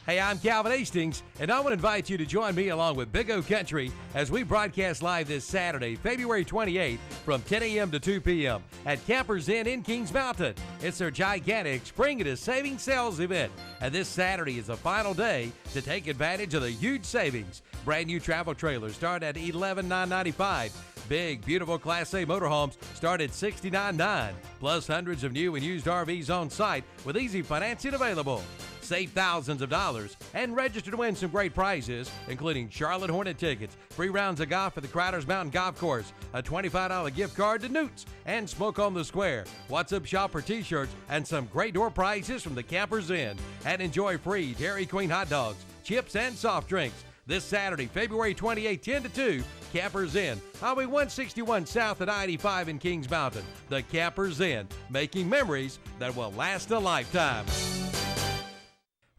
Hey, I'm Calvin Hastings, and I want to invite you to join me along with Big O Country as we broadcast live this Saturday, February 28th from 10 a.m. to 2 p.m. at Campers Inn in Kings Mountain. It's their gigantic Spring It Is Savings Sales event, and this Saturday is the final day to take advantage of the huge savings. Brand new travel trailers start at $11,995. Big, beautiful Class A motorhomes start at $69,900, plus hundreds of new and used RVs on site with easy financing available. Save thousands of dollars and register to win some great prizes, including Charlotte Hornet tickets, 3 rounds of golf at the Crowders Mountain Golf Course, a $25 gift card to Newt's, and Smoke on the Square, What's Up Shopper t-shirts, and some great door prizes from the Campers Inn. And enjoy free Dairy Queen hot dogs, chips, and soft drinks. This Saturday, February 28, 10 to 2, Campers Inn, Highway 161 south at I-85 in Kings Mountain. The Campers Inn, making memories that will last a lifetime.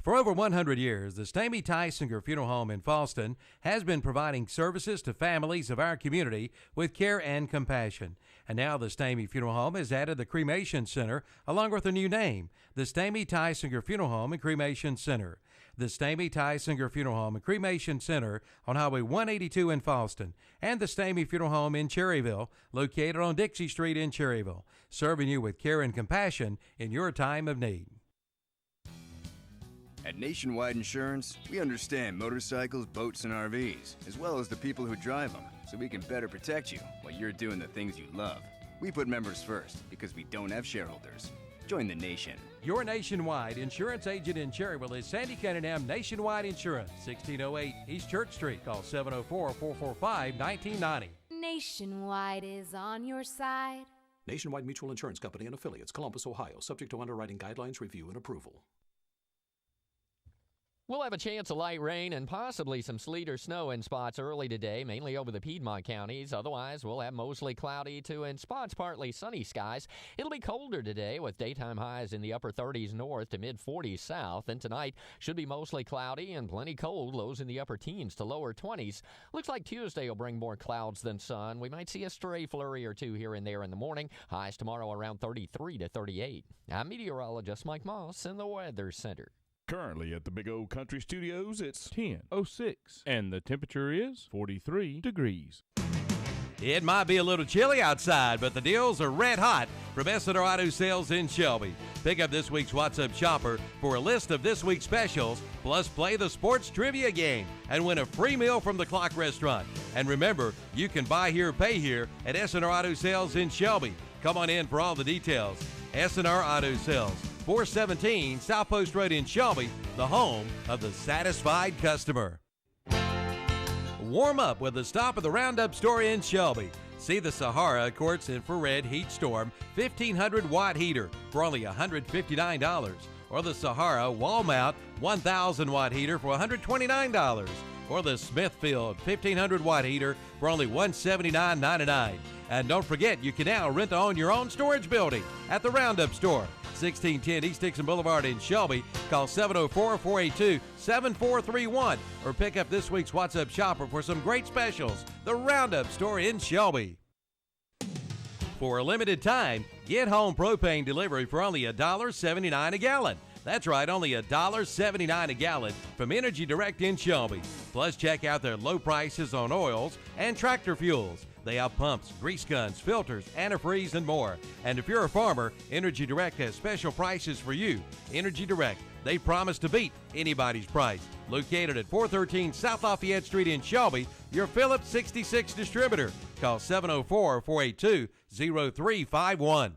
For over 100 years, the Stamey Tysinger Funeral Home in Falston has been providing services to families of our community with care and compassion. And now the Stamey Funeral Home has added the Cremation Center along with a new name, the Stamey Tysinger Funeral Home and Cremation Center. The Stamey Tysinger Funeral Home and Cremation Center on Highway 182 in Falston, and the Stamey Funeral Home in Cherryville, located on Dixie Street in Cherryville, serving you with care and compassion in your time of need. At Nationwide Insurance, we understand motorcycles, boats, and RVs, as well as the people who drive them, so we can better protect you while you're doing the things you love. We put members first because we don't have shareholders. Join the nation. Your Nationwide insurance agent in Cherryville is Sandy Cunningham Nationwide Insurance, 1608 East Church Street. Call 704-445-1990. Nationwide is on your side. Nationwide Mutual Insurance Company and affiliates, Columbus, Ohio, subject to underwriting guidelines, review, and approval. We'll have a chance of light rain and possibly some sleet or snow in spots early today, mainly over the Piedmont counties. Otherwise, we'll have mostly cloudy to in spots partly sunny skies. It'll be colder today with daytime highs in the upper 30s north to mid-40s south. And tonight should be mostly cloudy and plenty cold, lows in the upper teens to lower 20s. Looks like Tuesday will bring more clouds than sun. We might see a stray flurry or two here and there in the morning. Highs tomorrow around 33 to 38. I'm meteorologist Mike Moss in the Weather Center. Currently at the Big O Country Studios, it's 10:06, and the temperature is 43 degrees. It might be a little chilly outside, but the deals are red hot from S&R Auto Sales in Shelby. Pick up this week's What's Up Shopper for a list of this week's specials, plus play the sports trivia game and win a free meal from the Clock Restaurant. And remember, you can buy here, pay here at S&R Auto Sales in Shelby. Come on in for all the details. S&R Auto Sales, 417 South Post Road in Shelby, the home of the satisfied customer. Warm up with a stop at the Roundup store in Shelby. See the Sahara Quartz Infrared Heat Storm 1500 watt heater for only $159, or the Sahara Wall Mount 1000 watt heater for $129, or the Smithfield 1500 watt heater for only $179.99. And don't forget, you can now rent to own your own storage building at the Roundup store, 1610 East Dixon Boulevard in Shelby. Call 704-482-7431 or pick up this week's What's Up Shopper for some great specials. The Roundup store in Shelby. For a limited time, get home propane delivery for only $1.79 a gallon. That's right, only $1.79 a gallon from Energy Direct in Shelby. Plus, check out their low prices on oils and tractor fuels. They have pumps, grease guns, filters, antifreeze, and more. And if you're a farmer, Energy Direct has special prices for you. Energy Direct, they promise to beat anybody's price. Located at 413 South Lafayette Street in Shelby, your Phillips 66 distributor. Call 704-482-0351.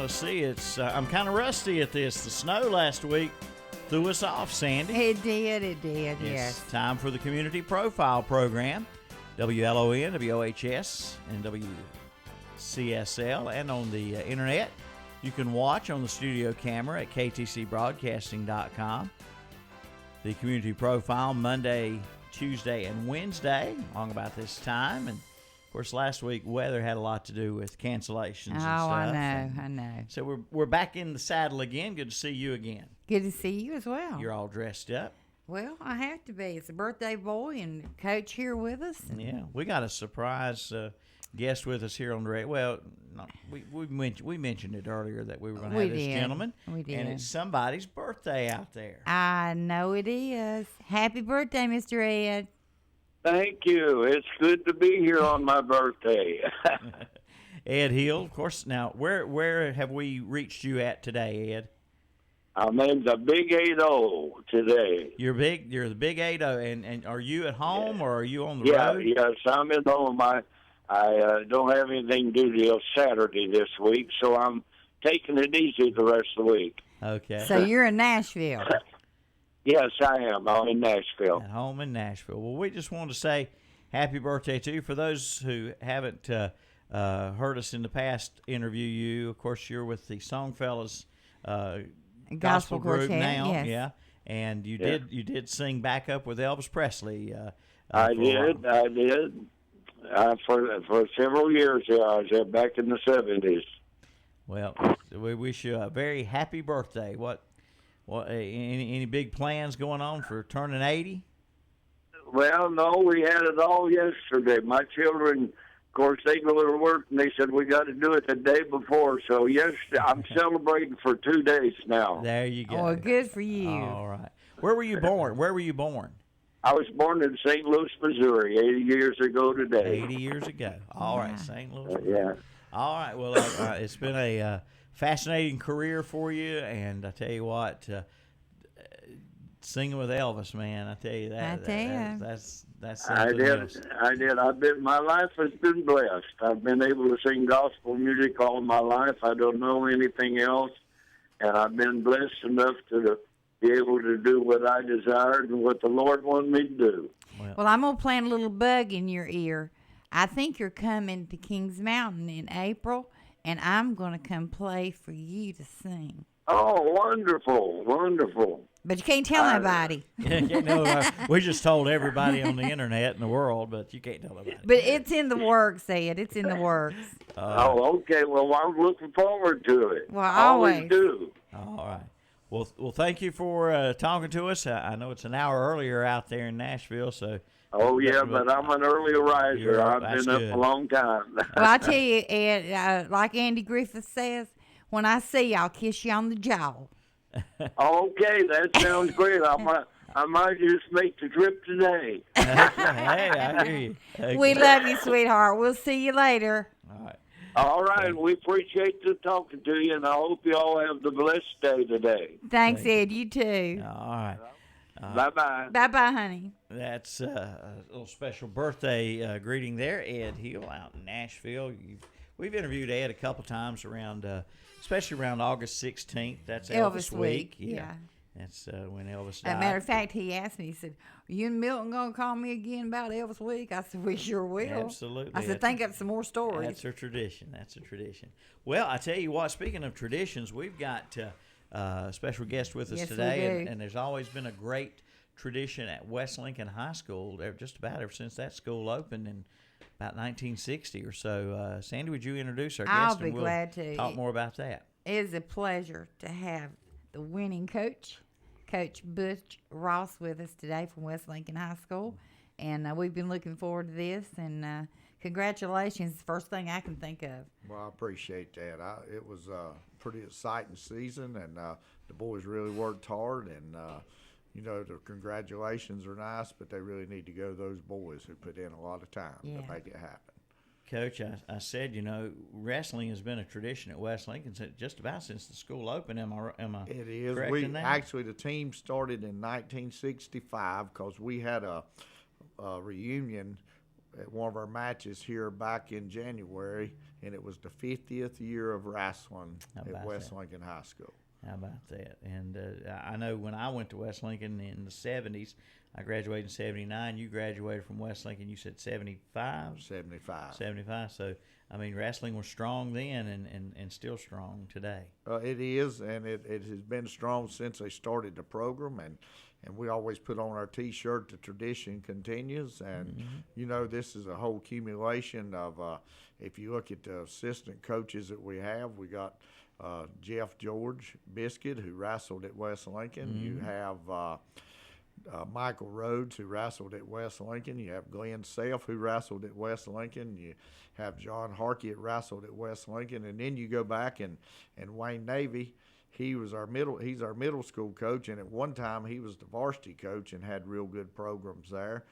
See, I'm kind of rusty at this. The snow last week threw us off, Sandy. It did, yes. Time for the Community Profile Program. WLON, WOHS, and WCSL, and on the internet. You can watch on the studio camera at ktcbroadcasting.com. the community profile Monday, Tuesday, and Wednesday, along about this time. And, of course, last week weather had a lot to do with cancellations and stuff. Oh, I know. So we're back in the saddle again. Good to see you again. Good to see you as well. You're all dressed up. Well, I have to be. It's a birthday boy and Coach here with us. Yeah, we got a surprise guest with us here on the radio. Well, no, we mentioned it earlier that we were going to have this gentleman. We did. And it's somebody's birthday out there. I know it is. Happy birthday, Mr. Ed. Thank you. It's good to be here on my birthday. Ed Hill, of course. Now, where have we reached you at today, Ed? I'm in the Big 80 today. You're the Big 80, and are you at home or are you on the road? Yes, I'm at home. I don't have anything to do till Saturday this week, so I'm taking it easy the rest of the week. Okay. So you're in Nashville. Yes, I am. I'm in Nashville. At home in Nashville. Well, we just wanted to say happy birthday to you. For those who haven't heard us in the past interview you, of course, you're with the Songfellas gospel group quartet, now. yes. Yeah. And you did sing back up with Elvis Presley. I did. For several years, I was there back in the 70s. Well, we wish you a very happy birthday. What any big plans going on for turning 80? Well, no, we had it all yesterday. My children, of course, they go to work, and they said we got to do it the day before. So, yes, I'm celebrating for 2 days now. There you go. Oh, good for you. All right. Where were you born? I was born in St. Louis, Missouri, 80 years ago today. 80 years ago. All right, St. Louis. Yeah. All right. Well, it's been a fascinating career for you, and I tell you what, singing with Elvis, man, I tell you that. That's something else. I did. My life has been blessed. I've been able to sing gospel music all my life. I don't know anything else, and I've been blessed enough to be able to do what I desired and what the Lord wanted me to do. Well, I'm going to plant a little bug in your ear. I think you're coming to Kings Mountain in April, and I'm going to come play for you to sing. Oh, wonderful, wonderful. But you can't tell nobody. We just told everybody on the internet in the world, but you can't tell nobody. But it's in the works, Ed. It's in the works. Okay. Well, I'm looking forward to it. Well, I always do. All right. Well, thank you for talking to us. I know it's an hour earlier out there in Nashville, so. Oh, yeah, but I'm an early riser. I've been up a long time. Well, I tell you, Ed, like Andy Griffith says, when I see you, I'll kiss you on the jaw. Okay, that sounds great. I might just make the trip today. Hey, I hear you. Okay. We love you, sweetheart. We'll see you later. All right. All right, we appreciate the talking to you, and I hope you all have the blessed day today. Thanks, Ed. You too. All right. Bye-bye. Bye-bye, honey. That's a little special birthday greeting there, Ed Hill out in Nashville. We've interviewed Ed a couple times around, especially around August 16th. That's Elvis Week. Yeah. That's when Elvis As died. a matter of fact, he asked me, he said, are you and Milton going to call me again about Elvis Week? I said, we sure will. Absolutely. I said, think up some more stories. That's a tradition. Well, I tell you what, speaking of traditions, we've got a special guest with us today. And there's always been a great tradition at West Lincoln High School, just about ever since that school opened in about 1960 or so. Sandy, would you introduce our guest? I'll be glad to. Talk more about that. It is a pleasure to have the winning coach, Coach Butch Ross, with us today from West Lincoln High School. And we've been looking forward to this. And congratulations, the first thing I can think of. Well, I appreciate that. It was a pretty exciting season, and the boys really worked hard. And, the congratulations are nice, but they really need to go to those boys who put in a lot of time to make it happen. Coach, I said, wrestling has been a tradition at West Lincoln just about since the school opened. Am I It is. correct in that? Actually, the team started in 1965 because we had a reunion at one of our matches here back in January, and it was the 50th year of wrestling at West Lincoln High School. How about that? And I know when I went to West Lincoln in the 70s, I graduated in 79. You graduated from West Lincoln, you said 75? 75. 75. So, wrestling was strong then and still strong today. It is, and it has been strong since they started the program. And, And we always put on our T-shirt, "The tradition continues." And, you know, this is a whole accumulation of, if you look at the assistant coaches that we have, we got Jeff George Biscuit, who wrestled at West Lincoln. You have Michael Rhodes, who wrestled at West Lincoln. You have Glenn Self, who wrestled at West Lincoln. You have John Harkey, that wrestled at West Lincoln. And then you go back and Wayne Navy, he's our middle school coach, and at one time he was the varsity coach and had real good programs there.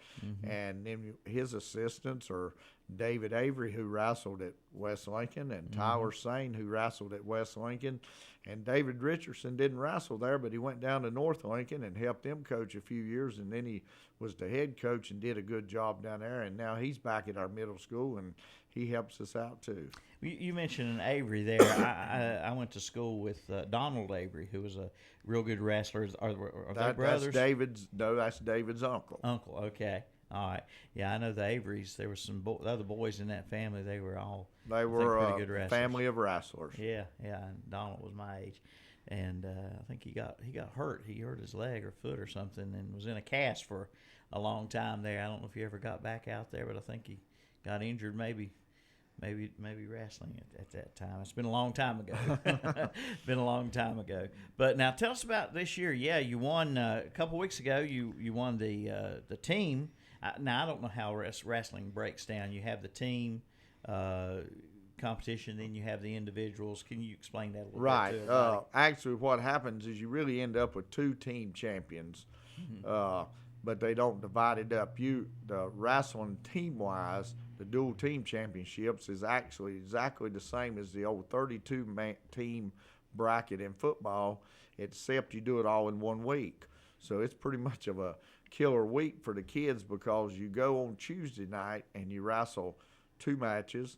And then his assistants are David Avery, who wrestled at West Lincoln, and Tyler Sane, who wrestled at West Lincoln. And David Richardson didn't wrestle there, but he went down to North Lincoln and helped them coach a few years, and then he was the head coach and did a good job down there, and now he's back at our middle school, and he helps us out too. You mentioned Avery there. I went to school with Donald Avery, who was a real good wrestler. Are they brothers? That's David's uncle. Uncle, okay. All right. Yeah, I know the Averys. There were some other boys in that family. They were pretty good wrestlers. Family of wrestlers. Yeah. And Donald was my age, and I think he got hurt. He hurt his leg or foot or something, and was in a cast for a long time there. I don't know if he ever got back out there, but I think he got injured maybe wrestling at that time. It's been a long time ago. But now tell us about this year. Yeah, you won a couple weeks ago. You won the team. Now I don't know how wrestling breaks down. You have the team competition, then you have the individuals. Can you explain that a little bit? Right. Actually, what happens is you really end up with 2 team champions, but they don't divide it up. The wrestling team-wise, the dual team championships is actually exactly the same as the old 32-team bracket in football, except you do it all in 1 week. So it's pretty much of a killer week for the kids, because you go on Tuesday night and you wrestle 2 matches,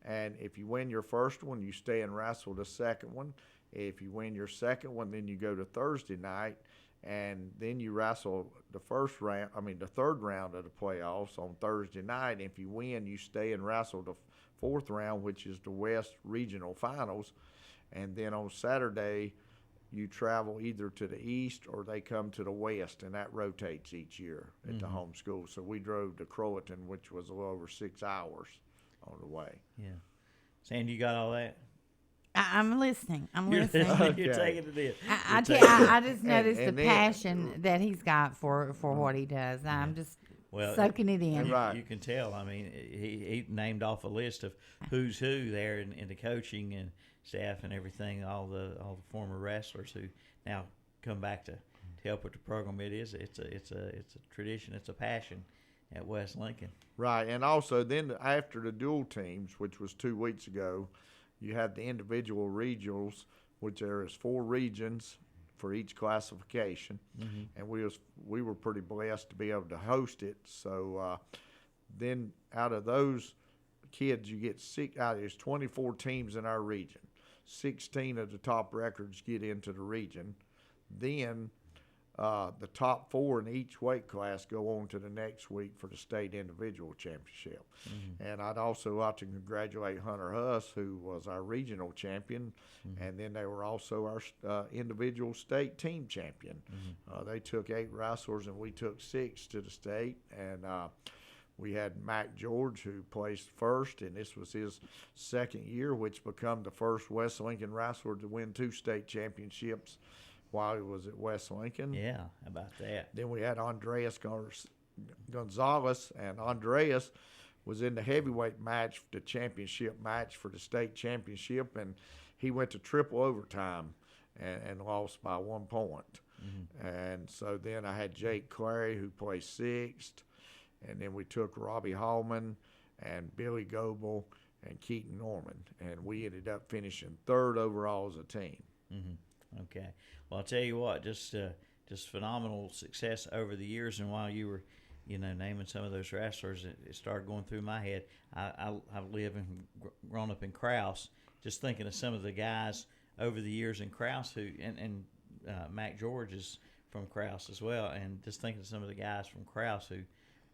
and if you win your first one, you stay and wrestle the second one. If you win your second one, then you go to Thursday night, and then you wrestle the third round of the playoffs on Thursday night. If you win, you stay and wrestle the 4th round, which is the West Regional Finals, and then on Saturday you travel either to the east or they come to the west, and that rotates each year at the home school. So we drove to Croatan, which was a little over 6 hours on the way. Yeah. Sandy, you got all that? I'm listening. You're taking it in. I just noticed the passion that he's got for what he does. I'm just soaking it in. You can tell. I mean, he named off a list of who's who there in the coaching and staff and everything, all the former wrestlers who now come back to help with the program. It's a tradition, it's a passion at West Lincoln. Right, and also then after the dual teams, which was 2 weeks ago, you have the individual regionals, which there is 4 regions for each classification, and we were pretty blessed to be able to host it. So then out of those kids, you get 6 out of there's 24 teams in our region. 16 of the top records get into the region. Then the top 4 in each weight class go on to the next week for the state individual championship. And I'd also like to congratulate Hunter Huss, who was our regional champion, and then they were also our individual state team champion. They took 8 wrestlers and we took 6 to the state, and we had Mac George, who placed first, and this was his 2nd year, which became the first West Lincoln wrestler to win 2 state championships while he was at West Lincoln. Yeah, how about that? Then we had Andreas Gonzalez, and Andreas was in the heavyweight match, the championship match for the state championship, and he went to triple overtime and lost by 1 point. And so then I had Jake Clary, who placed 6th. And then we took Robbie Hallman and Billy Goebel and Keaton Norman, and we ended up finishing 3rd overall as a team. Okay. Well, I'll tell you what, just phenomenal success over the years. And while you were, naming some of those wrestlers, it started going through my head. I've lived and grown up in Krause, just thinking of some of the guys over the years in Krause and Mac George is from Krause as well, and just thinking of some of the guys from Krause who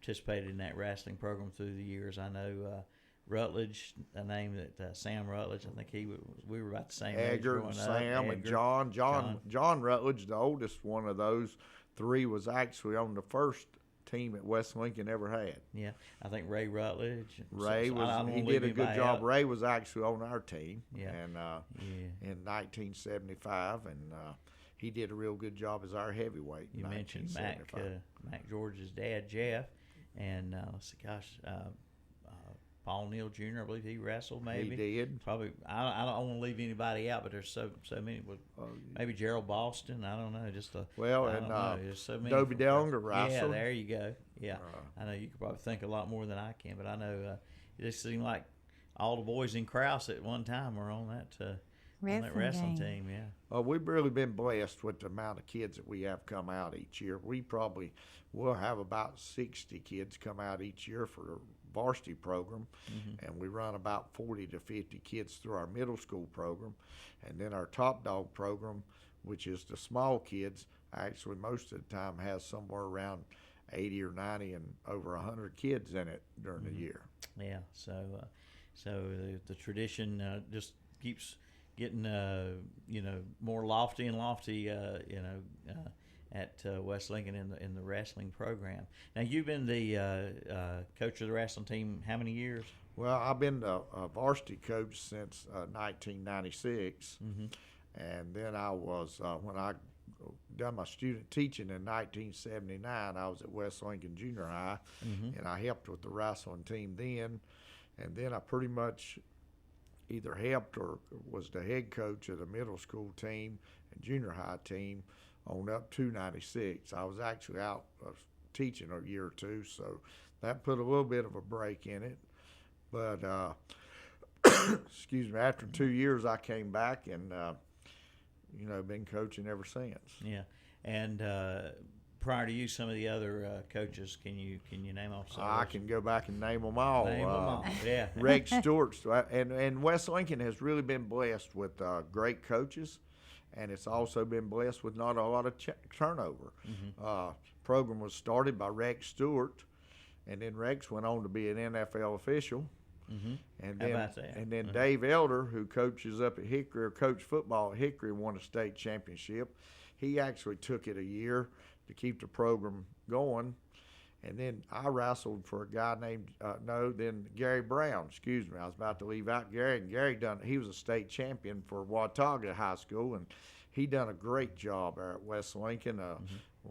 participated in that wrestling program through the years. I know Rutledge, a name that Sam Rutledge. I think we were about the same age growing up. Sam, and John Rutledge, the oldest one of those 3 was actually on the first team that West Lincoln ever had. Yeah, I think Ray Rutledge. Ray he did a good job. Ray was actually on our team, and in 1975, and he did a real good job as our heavyweight. You mentioned Mac George's dad, Jeff, and Paul Neal Jr. I believe he wrestled. Maybe he did. Probably. I don't want to leave anybody out, but there's so many. Maybe Gerald Boston. I don't know. There's so many. Dobie Dellinger wrestled. Yeah, there you go. Yeah, I know you could probably think a lot more than I can, but I know it just seemed like all the boys in Krause at one time were on that wrestling team. Yeah. We've really been blessed with the amount of kids that we have come out each year. We'll have about 60 kids come out each year for the varsity program, and we run about 40 to 50 kids through our middle school program, and then our top dog program, which is the small kids, actually most of the time has somewhere around 80 or 90 and over 100 kids in it during the year. Yeah, so the tradition just keeps getting more lofty and lofty at West Lincoln in the wrestling program. Now, you've been the coach of the wrestling team how many years? Well, I've been a varsity coach since 1996, and then I was when I done my student teaching in 1979. I was at West Lincoln Junior High, and I helped with the wrestling team then, and then I pretty much either helped or was the head coach of the middle school team and junior high team on up to 96. I was actually out teaching a year or two, so that put a little bit of a break in it. But, excuse me, after 2 years I came back and, been coaching ever since. Yeah, and prior to you, some of the other coaches, can you name off some? I can go back and name them all. Yeah. Rex Stewart, and West Lincoln has really been blessed with great coaches, and it's also been blessed with not a lot of turnover. Program was started by Rex Stewart, and then Rex went on to be an NFL official. And then Dave Elder, who coaches up at Hickory, or coached football at Hickory, won a state championship. He actually took it a year to keep the program going. And then I wrestled for a guy named, Gary Brown, excuse me. I was about to leave out Gary. And Gary he was a state champion for Watauga High School, and he done a great job there at West Lincoln. A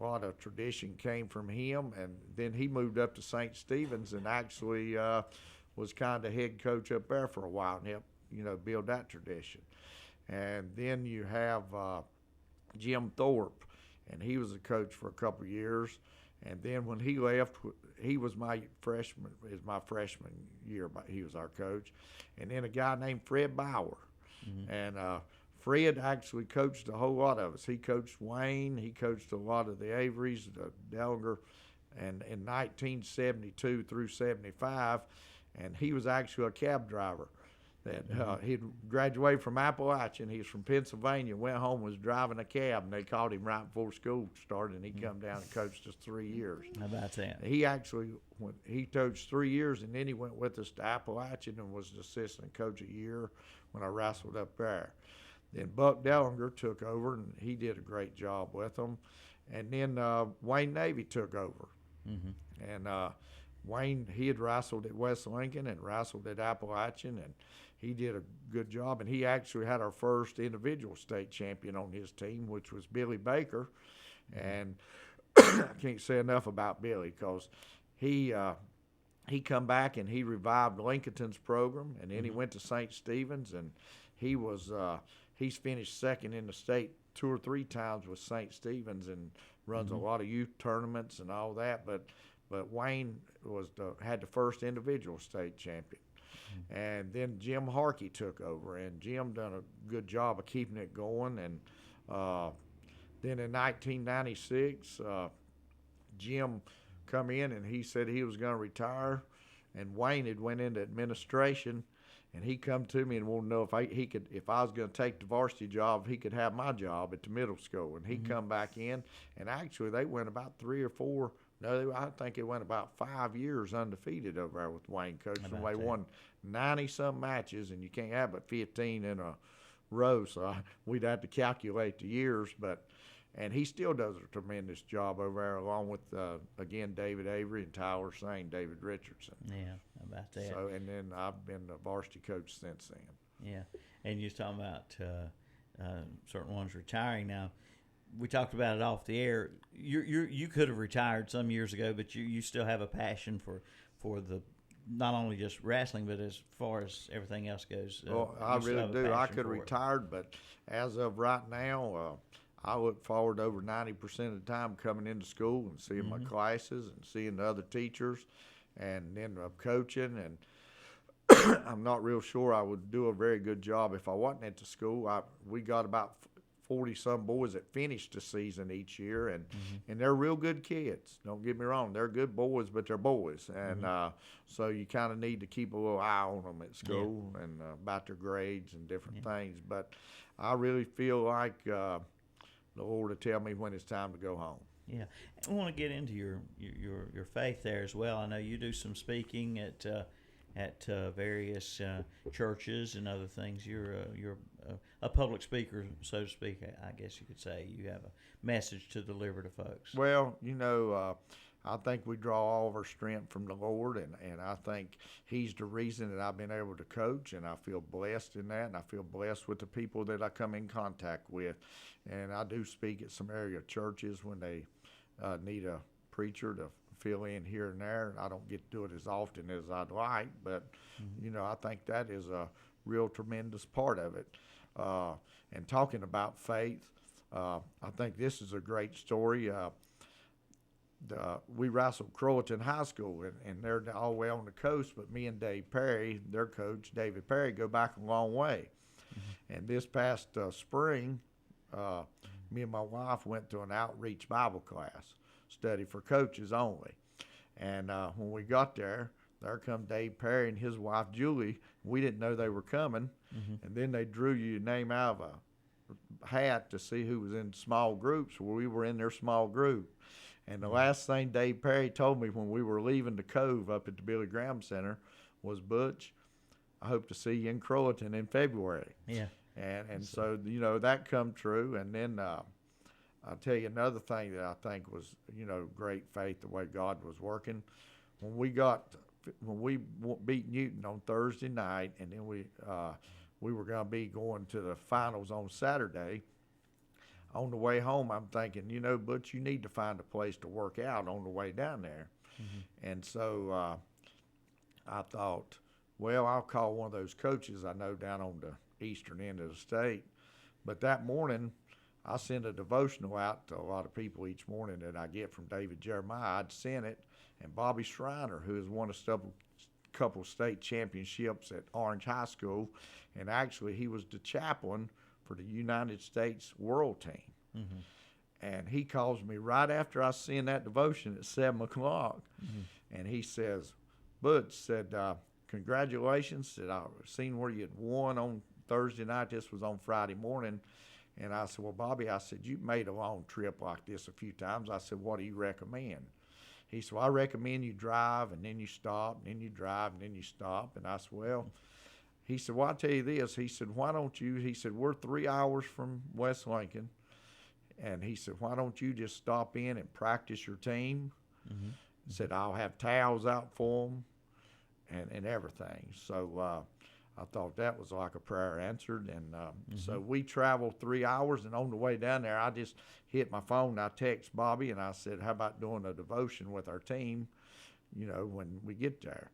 lot of tradition came from him, and then he moved up to St. Stephen's and actually was kind of head coach up there for a while and helped, build that tradition. And then you have Jim Thorpe, and he was a coach for a couple of years. And then when he left, he was my freshman year, but he was our coach. And then a guy named Fred Bauer. And Fred actually coached a whole lot of us. He coached Wayne. He coached a lot of the Averys, the Dellinger, and in 1972 through 75. And he was actually a cab driver. He'd graduated from Appalachian. He was from Pennsylvania, went home, was driving a cab, and they called him right before school started, and he come down and coached us 3 years. How about that? He actually, he coached 3 years, and then he went with us to Appalachian and was the assistant coach a year when I wrestled up there. Then Buck Dellinger took over, and he did a great job with them. And then Wayne Navy took over. And Wayne, he had wrestled at West Lincoln and wrestled at Appalachian, and he did a good job. And he actually had our first individual state champion on his team, which was Billy Baker. And I can't say enough about Billy because he come back and he revived Lincolnton's program, and then he went to St. Stephen's, and he was he's finished second in the state 2 or 3 times with St. Stephen's and runs a lot of youth tournaments and all that. But Wayne had the first individual state champion. And then Jim Harkey took over, and Jim done a good job of keeping it going. And then in 1996, Jim come in and he said he was going to retire, and Wayne had went into administration, and he come to me and wanted to know if I was going to take the varsity job, he could have my job at the middle school. And he come back in, and actually they went about 3 or 4. No, I think it went about 5 years undefeated over there with Wayne coaching. They won 90-some matches, and you can't have but 15 in a row. So we'd have to calculate the years. But And he still does a tremendous job over there, along with, again, David Avery and Tyler Sane, David Richardson. Yeah, how about that? So, and then I've been the varsity coach since then. Yeah, and you're talking about certain ones retiring now. We talked about it off the air. You could have retired some years ago, but you still have a passion for the not only just wrestling, but as far as everything else goes. Well, I really do. I could have retired, but as of right now, I look forward to over 90% of the time coming into school and seeing my classes and seeing the other teachers, and then coaching. And I'm not real sure I would do a very good job if I wasn't at the school. We got about 40-some boys that finished the season each year, and they're real good kids. Don't get me wrong. They're good boys, but they're boys. And so you kind of need to keep a little eye on them at school and about their grades and different things. But I really feel like the Lord will tell me when it's time to go home. Yeah, I want to get into your faith there as well. I know you do some speaking at various churches and other things. You're a public speaker, so to speak. I guess you could say you have a message to deliver to folks. Well, I think we draw all of our strength from the Lord, and I think He's the reason that I've been able to coach, and I feel blessed in that, and I feel blessed with the people that I come in contact with. And I do speak at some area churches when they need a preacher to fill in here and there. I don't get to do it as often as I'd like, but I think that is a real tremendous part of it. And talking about faith, I think this is a great story. We wrestled Crowellton High School, and they're all the way on the coast, but me and Dave Perry, their coach, David Perry, go back a long way. And this past spring, me and my wife went to an outreach Bible class, study for coaches only. And when we got there come Dave Perry and his wife Julie. We didn't know they were coming. And then they drew your name out of a hat to see who was in small groups. Well, we were in their small group. And the last thing Dave Perry told me when we were leaving the Cove up at the Billy Graham Center was, Butch, I hope to see you in Crowellton in February. Yeah. And so, that come true. And then I'll tell you another thing that I think was, great faith, the way God was working. When we beat Newton on Thursday night, and then we were going to be going to the finals on Saturday. On the way home, I'm thinking, Butch, you need to find a place to work out on the way down there. And so I thought, well, I'll call one of those coaches I know down on the eastern end of the state. But that morning, I send a devotional out to a lot of people each morning that I get from David Jeremiah. I'd sent it, and Bobby Schreiner, who has won a couple state championships at Orange High School, and actually he was the chaplain for the United States World Team. And he calls me right after I send that devotion at 7 o'clock, and he says, Butch, said, congratulations, said, I've seen where you had won on Thursday night. This was on Friday morning. And I said, well, Bobby, I said, you've made a long trip like this a few times. I said, what do you recommend? He said, well, I recommend you drive, and then you stop, and then you drive, and then you stop. And I said, well, he said, well, I'll tell you this. He said, why don't you, he said, we're 3 hours from West Lincoln. And he said, why don't you just stop in and practice your team? He said, I'll have towels out for them and everything. So I thought that was like a prayer answered. And so we traveled 3 hours, and on the way down there, I just hit my phone. And I text Bobby, and I said, how about doing a devotion with our team, when we get there?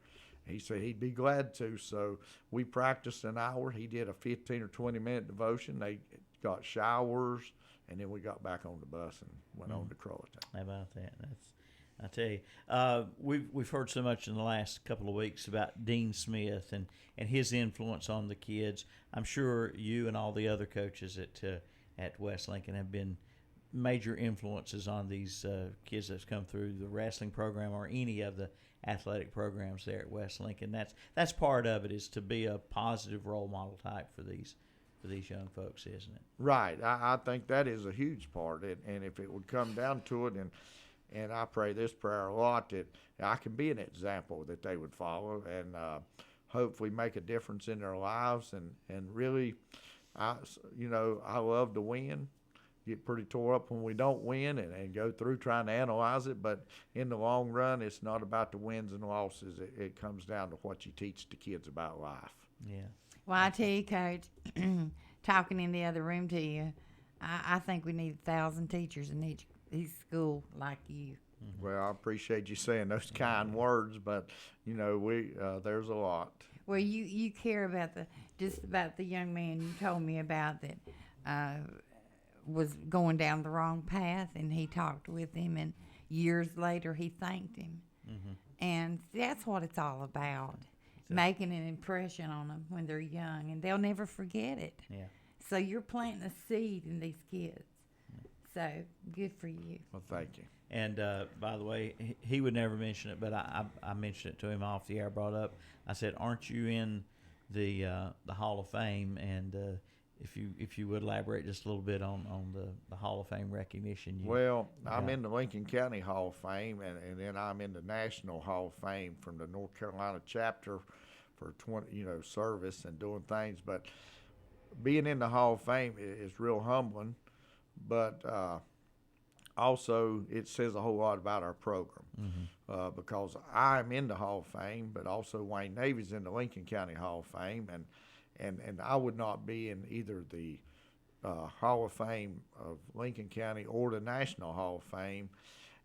He said he'd be glad to. So we practiced an hour. He did a 15 or 20-minute devotion. They got showers, and then we got back on the bus and went on to Crowellton. How about that? I tell you, we've heard so much in the last couple of weeks about Dean Smith and his influence on the kids. I'm sure you and all the other coaches at West Lincoln have been major influences on these kids that's come through the wrestling program or any of the athletic programs there at West Lincoln. That's part of it, is to be a positive role model type for these young folks, isn't it? Right. I think that is a huge part. And if it would come down to it, and I pray this prayer a lot, that I can be an example that they would follow and hopefully make a difference in their lives. And really, I love to win, get pretty tore up when we don't win and go through trying to analyze it. But in the long run, it's not about the wins and losses. It comes down to what you teach the kids about life. Yeah. Well, I tell you, Coach, talking in the other room to you, I think we need 1,000 teachers in each school like you. Well, I appreciate you saying those kind words, but we there's a lot. Well, you care about the young man you told me about that was going down the wrong path, and he talked with him, and years later he thanked him. And that's what it's all about, making an impression on them when they're young, and they'll never forget it. Yeah. So you're planting a seed in these kids. So good for you. Well, thank you. And by the way, he would never mention it, but I mentioned it to him off the air. Brought up, I said, "Aren't you in the Hall of Fame?" And if you would elaborate just a little bit on the Hall of Fame recognition. I'm in the Lincoln County Hall of Fame, and then I'm in the National Hall of Fame from the North Carolina chapter for 20 service and doing things. But being in the Hall of Fame is real humbling, but also it says a whole lot about our program. Because I'm in the Hall of Fame, but also Wayne Navy's in the Lincoln County Hall of Fame, and I would not be in either the Hall of Fame of Lincoln County or the National Hall of Fame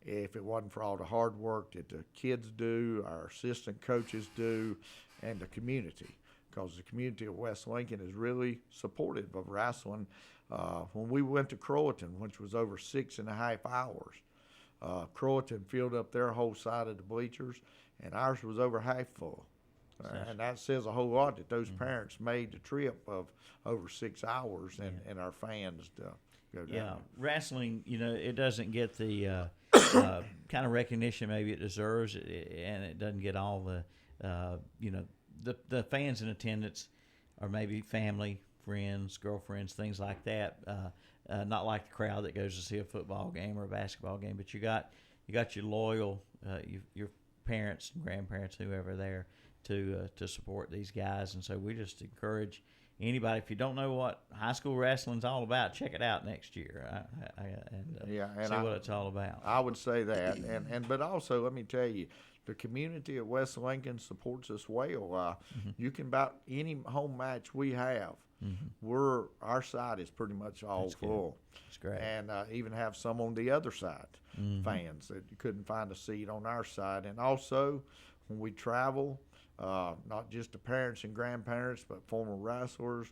if it wasn't for all the hard work that the kids do, our assistant coaches do, and the community. Because the community of West Lincoln is really supportive of wrestling. When we went to Croatan, which was over 6.5 hours, Croatan filled up their whole side of the bleachers, and ours was over half full. And that says a whole lot that those parents made the trip of over 6 hours and our fans to go down. Yeah, wrestling, it doesn't get the kind of recognition maybe it deserves, and it doesn't get all the fans in attendance are maybe family, friends, girlfriends, things like that. Not like the crowd that goes to see a football game or a basketball game, but you got your loyal your parents and grandparents, whoever there, to support these guys. And so we just encourage anybody, if you don't know what high school wrestling's all about, check it out next year and see what it's all about. I would say that, but also let me tell you, the community at West Lincoln supports us well. You can about any home match we have. Our side is pretty much all full. That's great. And even have some on the other side, fans that you couldn't find a seat on our side. And also, when we travel, not just the parents and grandparents, but former wrestlers,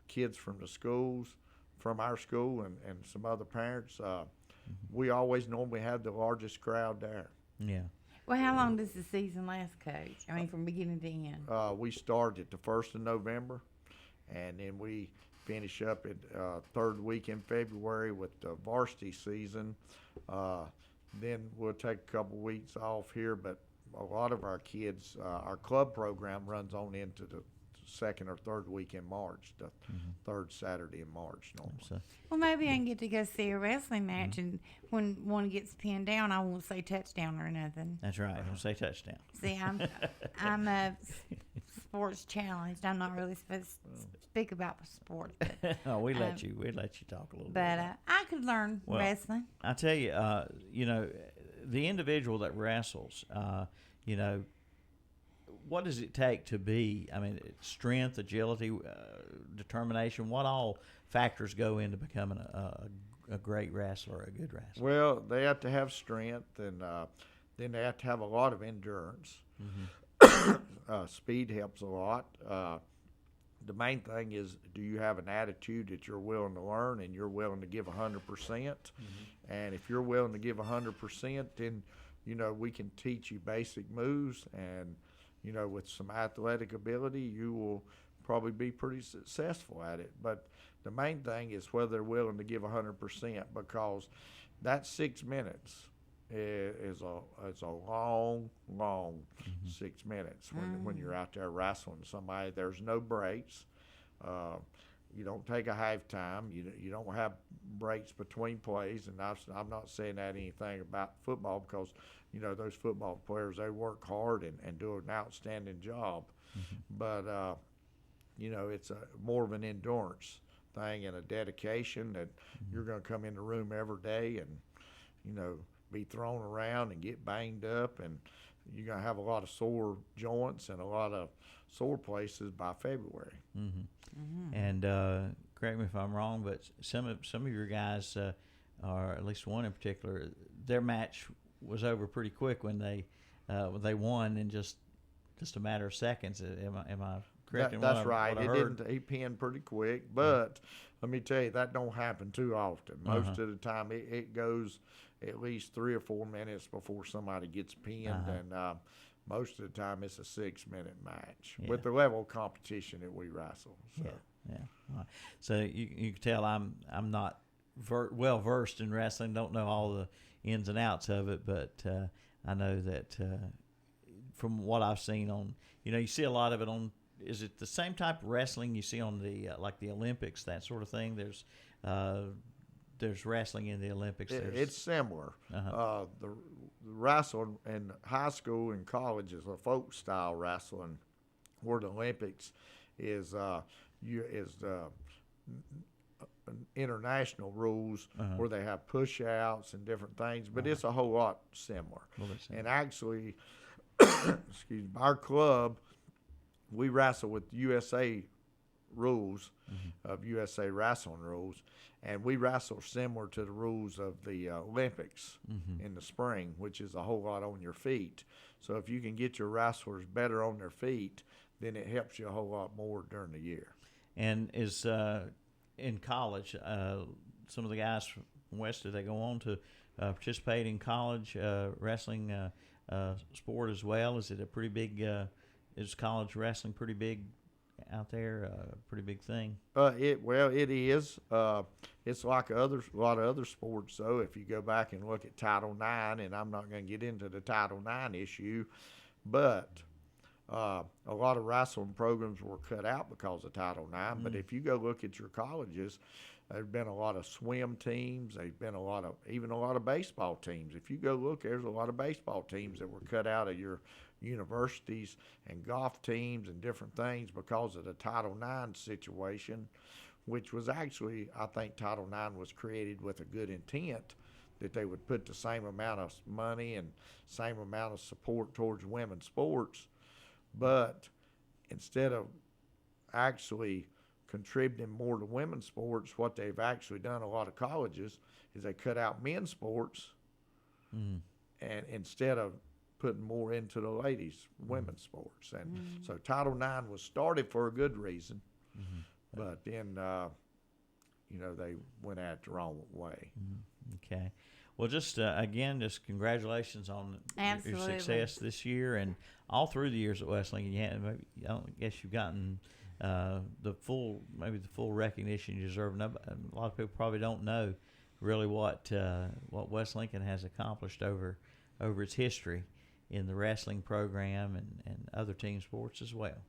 kids from the schools, from our school, and some other parents, we always normally have the largest crowd there. Yeah. Well, how long does the season last, Coach? I mean, from beginning to end? We start at the 1st of November, and then we finish up at third week in February with the varsity season. Then we'll take a couple weeks off here, but a lot of our kids, our club program runs on into the second or third week in March, the third Saturday in March normally. Well, maybe I can get to go see a wrestling match, and when one gets pinned down, I won't say touchdown or nothing. That's right. Don't say touchdown. See, I'm sports challenged. I'm not really supposed to speak about sports. But, no, we let you talk a little bit. But I could learn wrestling. I tell you, the individual that wrestles, what does it take to be? I mean, strength, agility, determination. What all factors go into becoming a great wrestler, a good wrestler? Well, they have to have strength, and then they have to have a lot of endurance. Speed helps a lot. The main thing is, do you have an attitude that you're willing to learn and you're willing to give 100%? And if you're willing to give 100%, then we can teach you basic moves, and with some athletic ability, you will probably be pretty successful at it. But the main thing is whether they're willing to give 100%, because that 6 minutes is a long 6 minutes when you're out there wrestling somebody. There's no breaks. You don't take a halftime. You don't have breaks between plays. And I'm not saying that anything about football, because those football players, they work hard and do an outstanding job. But it's more of an endurance everything and a dedication that you're going to come in the room every day and, you know, be thrown around and get banged up, and you're going to have a lot of sore joints and a lot of sore places by February. And correct me if I'm wrong, but some of your guys, or at least one in particular, their match was over pretty quick when they won in just a matter of seconds. Am I correct? That's right. He pinned pretty quick, but let me tell you, that don't happen too often. Most of the time, it goes at least 3 or 4 minutes before somebody gets pinned, and most of the time it's a 6-minute match with the level of competition that we wrestle. So. Yeah. All right. So you can tell I'm not well versed in wrestling. Don't know all the ins and outs of it, but I know that from what I've seen on, you see a lot of it on. Is it the same type of wrestling you see on the like the Olympics, that sort of thing? There's wrestling in the Olympics. It's similar. The wrestling in high school and college is a folk style wrestling, where the Olympics is international rules where they have push outs and different things, but it's a whole lot similar. And actually, excuse me, our club, we wrestle with USA rules of USA wrestling rules, and we wrestle similar to the rules of the Olympics in the spring, which is a whole lot on your feet. So if you can get your wrestlers better on their feet, then it helps you a whole lot more during the year. And is in college, some of the guys from West, do they go on to participate in college wrestling sport as well? Is it a pretty big? Is college wrestling pretty big out there? Pretty big thing. It is. It's like a lot of other sports. So if you go back and look at Title IX, and I'm not going to get into the Title IX issue, but a lot of wrestling programs were cut out because of Title IX. But if you go look at your colleges, there's been a lot of swim teams. There's been even a lot of baseball teams. If you go look, there's a lot of baseball teams that were cut out of your universities, and golf teams and different things because of the Title IX situation, which was actually, I think Title IX was created with a good intent, that they would put the same amount of money and same amount of support towards women's sports. But instead of actually contributing more to women's sports, what they've actually done, a lot of colleges, is they cut out men's sports, and instead of putting more into the ladies' women's sports. And so Title IX was started for a good reason, but then, they went at it the wrong way. Okay. Well, just again, just congratulations on your success this year and all through the years at West Lincoln. I guess you've gotten the full recognition you deserve. A lot of people probably don't know really what West Lincoln has accomplished over its history in the wrestling program and other team sports as well.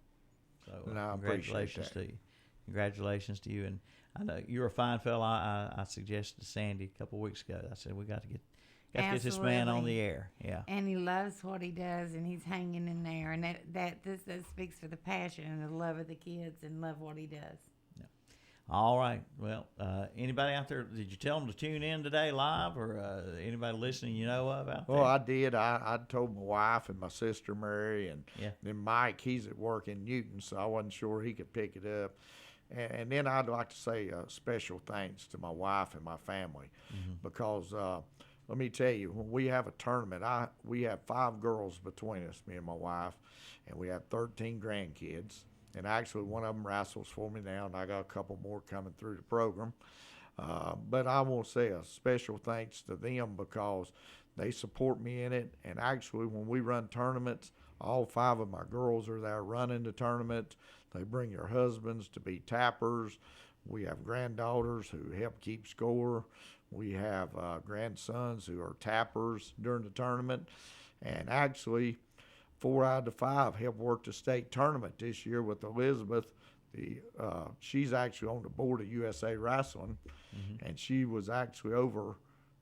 So congratulations to you. Congratulations to you. And I know you're a fine fellow. I suggested to Sandy a couple of weeks ago. I said we got to get this man on the air. Yeah. And he loves what he does, and he's hanging in there. And that speaks for the passion and the love of the kids and love what he does. Yeah. All right. Well, anybody out there, did you tell them to tune in today live, or anybody listening you know of out there? Well, I did. I told my wife and my sister Mary, and then Mike, he's at work in Newton, so I wasn't sure he could pick it up. And then I'd like to say a special thanks to my wife and my family, because let me tell you, when we have a tournament, we have 5 girls between us, me and my wife, and we have 13 grandkids. And actually, one of them wrestles for me now, and I got a couple more coming through the program. But I want to say a special thanks to them, because they support me in it. And actually, when we run tournaments, all 5 of my girls are there running the tournament. They bring their husbands to be tappers. We have granddaughters who help keep score. We have grandsons who are tappers during the tournament. And actually, 4 out of the 5 have worked the state tournament this year with Elizabeth. She's actually on the board of USA Wrestling, and she was actually over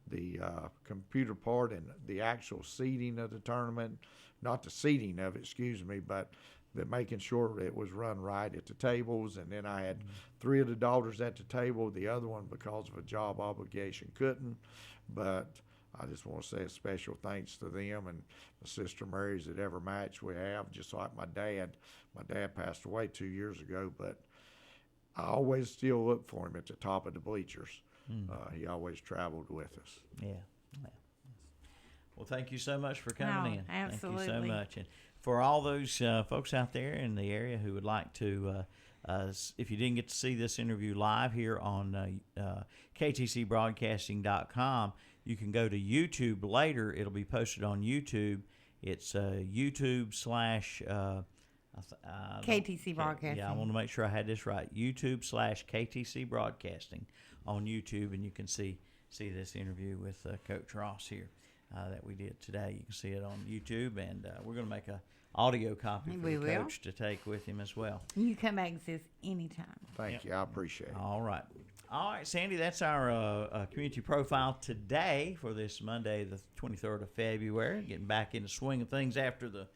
the computer part and the actual seeding of the tournament. Not the seeding of it, excuse me, but that making sure it was run right at the tables. And then I had 3 of the daughters at the table. The other one, because of a job obligation, couldn't. But I just want to say a special thanks to them and my sister Mary's at every match we have, just like my dad. My dad passed away 2 years ago, but I always still look for him at the top of the bleachers. He always traveled with us. Yeah. Well, thank you so much for coming in. Absolutely. Thank you so much. And for all those folks out there in the area who would like to, if you didn't get to see this interview live here on ktcbroadcasting.com, you can go to YouTube later. It'll be posted on YouTube. It's YouTube / KTC Broadcasting. Yeah, I want to make sure I had this right. YouTube / KTC Broadcasting on YouTube, and you can see this interview with Coach Ross here that we did today. You can see it on YouTube, and we're going to make a audio copy for the coach to take with him as well. You can come back and see us anytime. Thank you. I appreciate it. All right, Sandy, that's our community profile today for this Monday, the 23rd of February. Getting back in the swing of things after the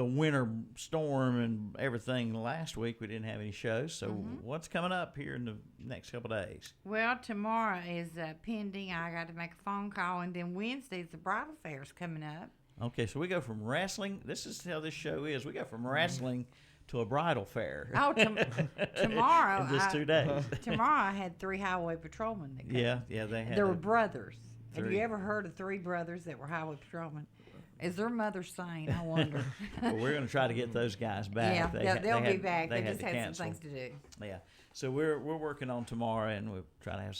winter storm and everything last week. We didn't have any shows. So what's coming up here in the next couple of days? Well, tomorrow is pending. I got to make a phone call. And then Wednesday's the bridal fair's coming up. Okay, so we go from wrestling. This is how this show is. We go from wrestling to a bridal fair. Oh, tomorrow. In just 2 days. Tomorrow I had 3 highway patrolmen that came. Yeah, they had. They were brothers. Have you ever heard of 3 brothers that were highway patrolmen? Is their mother sane? I wonder. Well, we're going to try to get those guys back. Yeah, they'll be back. They just had some things to do. Yeah, so we're working on tomorrow, and we'll try to have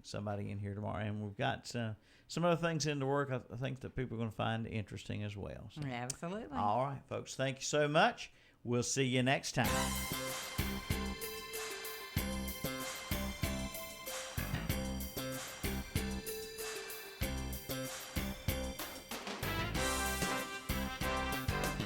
somebody in here tomorrow, and we've got some other things in the work. I think that people are going to find interesting as well. So. Absolutely. All right, folks. Thank you so much. We'll see you next time.